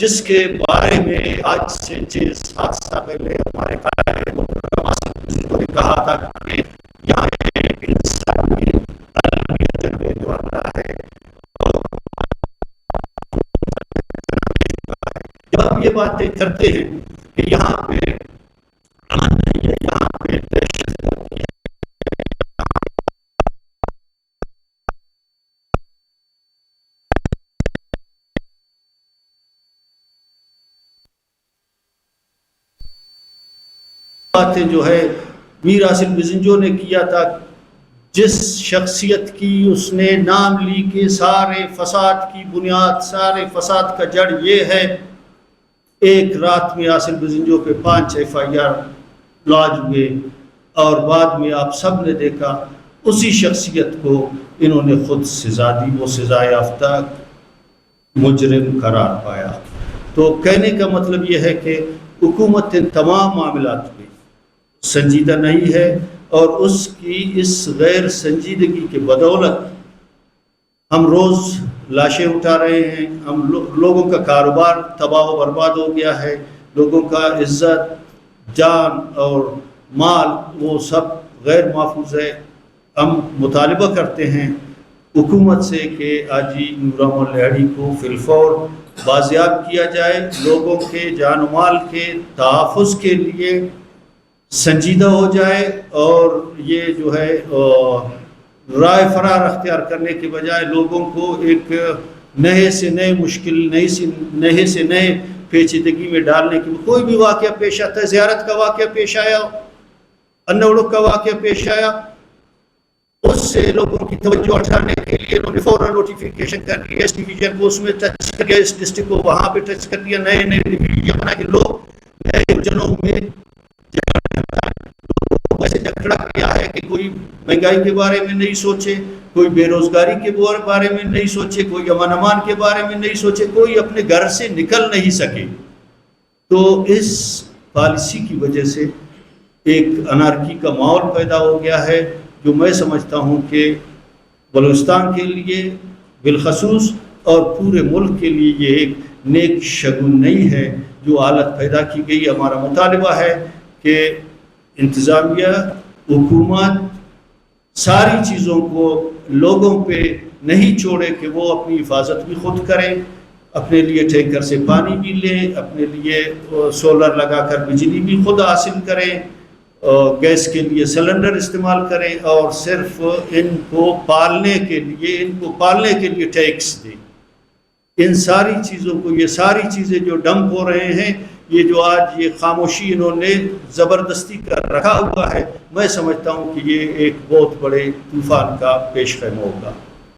جس کے بارے میں آج سے 6-7 سال پہلے ہمارے نے کہا تھا کہ یہاں ایک انسانی المیت دینے والا ہے. جب ہم یہ باتیں کرتے ہیں کہ یہاں پہ امن نہیں ہے، یہاں پہ دہشت گردی ہے، باتیں جو ہے میر حاصل بزنجو نے کیا تھا، جس شخصیت کی اس نے نام لی کہ سارے فساد کی بنیاد، سارے فساد کا جڑ یہ ہے. ایک رات میں حاصل بزنجو پہ 5 FIR لاج ہوئے اور بعد میں آپ سب نے دیکھا اسی شخصیت کو انہوں نے خود سزا دی، وہ سزا یافتہ مجرم قرار پایا. تو کہنے کا مطلب یہ ہے کہ حکومت ان تمام معاملات میں سنجیدہ نہیں ہے، اور اس کی اس غیر سنجیدگی کے بدولت ہم روز لاشیں اٹھا رہے ہیں، ہم لوگوں کا کاروبار تباہ و برباد ہو گیا ہے، لوگوں کا عزت، جان اور مال وہ سب غیر محفوظ ہے. ہم مطالبہ کرتے ہیں حکومت سے کہ حاجی نور محمد لہڑی کو فی الفور بازیاب کیا جائے، لوگوں کے جان و مال کے تحفظ کے لیے سنجیدہ ہو جائے، اور یہ جو ہے رائے فرار اختیار کرنے کے بجائے لوگوں کو ایک نئے سے نئے مشکل، نئے سے نئے پیچیدگی میں ڈالنے کی. کوئی بھی واقعہ پیش آتا ہے، زیارت کا واقعہ پیش آیا، انوڑک کا واقعہ پیش آیا، اس سے لوگوں کی توجہ ہٹانے کے لیے انہوں نے فوراً نوٹیفیکیشن کر دیا، اس ڈویژن کو اس میں ٹچ کر دیا، اس ڈسٹرکٹ کو وہاں پہ ٹچ کر دیا، نئے نئے ڈویژن بنا کے لوگ نئے ڈویژنوں میں ایسے جھگڑا کیا ہے کہ کوئی مہنگائی کے بارے میں نہیں سوچے، کوئی بے روزگاری کے بارے میں نہیں سوچے، کوئی امن امان کے بارے میں نہیں سوچے، کوئی اپنے گھر سے نکل نہیں سکے. تو اس پالیسی کی وجہ سے ایک انارکی کا ماحول پیدا ہو گیا ہے، جو میں سمجھتا ہوں کہ بلوچستان کے لیے بالخصوص اور پورے ملک کے لیے یہ ایک نیک شگون نہیں ہے جو حالت پیدا کی گئی. ہمارا مطالبہ ہے کہ انتظامیہ، حکومت ساری چیزوں کو لوگوں پہ نہیں چھوڑے کہ وہ اپنی حفاظت بھی خود کریں، اپنے لیے ٹینکر سے پانی بھی لیں، اپنے لیے سولر لگا کر بجلی بھی خود حاصل کریں، گیس کے لیے سلنڈر استعمال کریں، اور صرف ان کو پالنے کے لیے ٹیکس دیں. ان ساری چیزوں کو، یہ ساری چیزیں جو ڈمپ ہو رہے ہیں، یہ جو آج یہ خاموشی انہوں نے زبردستی کر رکھا ہوا ہے، میں سمجھتا ہوں کہ یہ ایک بہت بڑے طوفان کا پیش خیمہ ہوگا.